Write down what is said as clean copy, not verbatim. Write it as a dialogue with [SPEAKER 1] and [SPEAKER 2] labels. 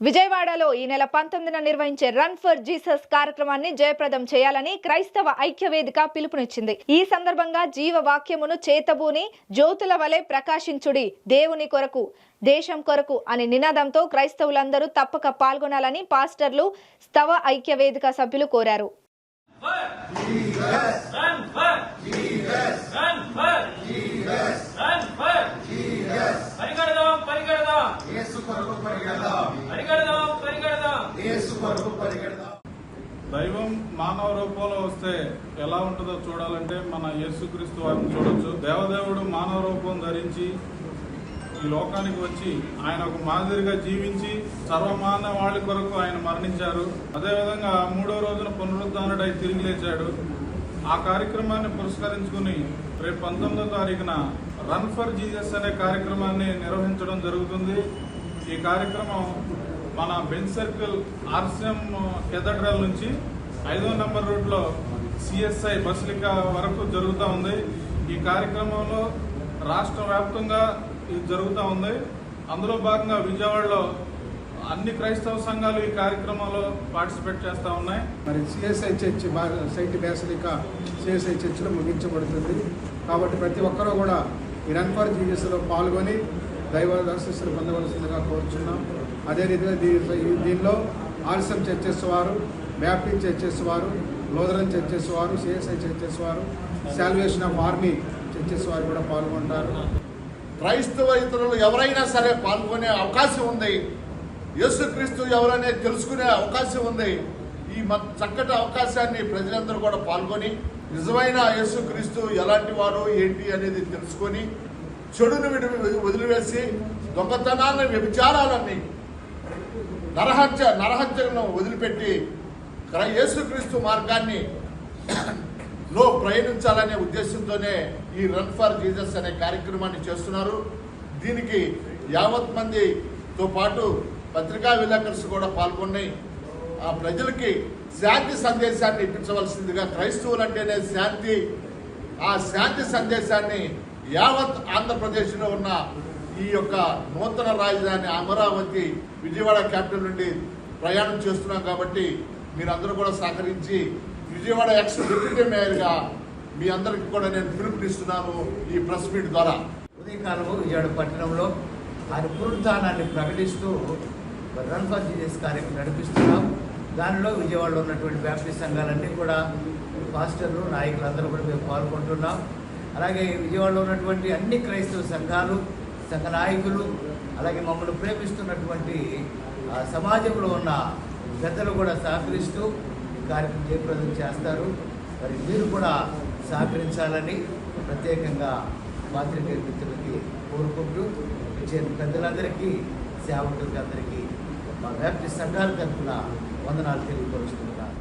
[SPEAKER 1] విజయవాడలో ఈ నెల 19న నిర్వహించే రన్ ఫర్ జీసస్ కార్యక్రమాన్ని జయప్రదం చేయాలని క్రైస్తవ ఐక్యవేదిక పిలుపునిచ్చింది. ఈ సందర్భంగా జీవ వాక్యమును చేతబూని జ్యోతుల వలె ప్రకాశించుడి, దేవుని కొరకు, దేశం కొరకు అనే నినాదంతో క్రైస్తవులందరూ తప్పక పాల్గొనాలని పాస్టర్లు స్తవ ఐక్యవేదిక సభ్యులు కోరారు.
[SPEAKER 2] దైవం మానవ రూపంలో వస్తే ఎలా ఉంటుందో చూడాలంటే మన యేసుక్రీస్తు వారిని చూడొచ్చు. దేవదేవుడు మానవ రూపం ధరించి ఈ లోకానికి వచ్చి ఆయన ఒక మాదిరిగా జీవించి సర్వమానవాళి కొరకు ఆయన మరణించారు. అదేవిధంగా 3వ రోజున పునరుద్ధానుడై తిరిగి లేచాడు. ఆ కార్యక్రమాన్ని పురస్కరించుకుని రేపు 19వ తారీఖున రన్ ఫర్ జీసస్ అనే కార్యక్రమాన్ని నిర్వహించడం జరుగుతుంది. ఈ కార్యక్రమం మన బెంచ్ సర్కిల్ ఆర్సిఎం కేథడ్రల్ నుంచి 5వ నంబర్ రోడ్లో సిఎస్ఐ బసిలికా వరకు జరుగుతూ ఉంది. ఈ కార్యక్రమంలో రాష్ట్ర వ్యాప్తంగా ఇది జరుగుతూ ఉంది. అందులో భాగంగా విజయవాడలో అన్ని క్రైస్తవ సంఘాలు ఈ కార్యక్రమంలో పార్టిసిపేట్ చేస్తూ ఉన్నాయి.
[SPEAKER 3] మరి సిఎస్ఐ చర్చ్ సైట్ బేసిలికా సిఎస్ఐ చర్చిలో ముగించబడుతుంది. కాబట్టి ప్రతి ఒక్కరూ కూడా ఈ రన్ ఫర్ జీసస్లో పాల్గొని దైవ ఆశీస్సులు పొందవలసిందిగా కోరుచున్నాం. అదే రీతిగా దీనిలో ఆర్సిఎం చర్చెస్ వారు, బ్యాప్టిస్ట్ చర్చెస్ వారు, లూథరన్ చర్చెస్ వారు, సిఎస్ఐ చర్చెస్ వారు, సాల్వేషన్ ఆఫ్ ఆర్మీ చర్చెస్ వారు కూడా పాల్గొంటారు.
[SPEAKER 4] క్రైస్తవ ఇతరులు ఎవరైనా సరే పాల్గొనే అవకాశం ఉంది. యేసుక్రీస్తు ఎవరనే తెలుసుకునే అవకాశం ఉంది. ఈ చక్కటి అవకాశాన్ని ప్రజలందరూ కూడా పాల్గొని నిజమైన యేసుక్రీస్తు ఎలాంటి వారు ఏంటి అనేది తెలుసుకొని చెడును వదిలివేసి దొంగతనాన్ని, వ్యభిచారాలన్నీ, నరహత్యలను వదిలిపెట్టి యేసుక్రీస్తు మార్గాన్ని లో ప్రయాణించాలనే ఉద్దేశంతోనే ఈ రన్ ఫర్ జీసస్ అనే కార్యక్రమాన్ని చేస్తున్నారు. దీనికి యావత్ మందితో పాటు పత్రికా విలేకరులు కూడా పాల్గొని ఆ ప్రజలకి శాంతి సందేశాన్ని ఇప్పించవలసిందిగా, క్రైస్తవులు అంటేనే శాంతి, ఆ శాంతి సందేశాన్ని యావత్ ఆంధ్రప్రదేశ్లో ఉన్న ఈ యొక్క నూతన రాజధాని అమరావతి విజయవాడ క్యాపిటల్ నుండి ప్రయాణం చేస్తున్నాం. కాబట్టి మీరందరూ కూడా సహకరించి విజయవాడ ఎక్స్ డిప్యూటీ మేయర్గా మీ అందరికీ కూడా నేను పిలుపునిస్తున్నాను ఈ ప్రెస్ మీట్ ద్వారా.
[SPEAKER 5] ఉదయకాలము విజయవాడ పట్టణంలో ఆయన పునరుద్ధానాన్ని ప్రకటిస్తూ రన్ ఫర్ జీసస్ కార్యక్రమం నడిపిస్తున్నాం. దానిలో విజయవాడలో ఉన్నటువంటి బ్యాప్టిస్ట్ సంఘాలన్నీ కూడా పాస్టర్లు, నాయకులందరూ కూడా మేము పాల్గొంటున్నాం. అలాగే విజయవాడలో ఉన్నటువంటి అన్ని క్రైస్తవ సంఘాలు, సంఘ నాయకులు, అలాగే మమ్మల్ని ప్రేమిస్తున్నటువంటి సమాజంలో ఉన్న పెద్దలు కూడా సహకరిస్తూ ఈ కార్యక్రమం జయప్రదం చేస్తారు. మరి మీరు కూడా సహకరించాలని ప్రత్యేకంగా పాత్రికేయ మిత్రులకి కోరుకుంటూ పెద్దలందరికీ, సేవకులకి అందరికీ మా బ్యాప్టిస్ట్ సంఘాల తరఫున వందనాలు తెలియపరుస్తున్నాను.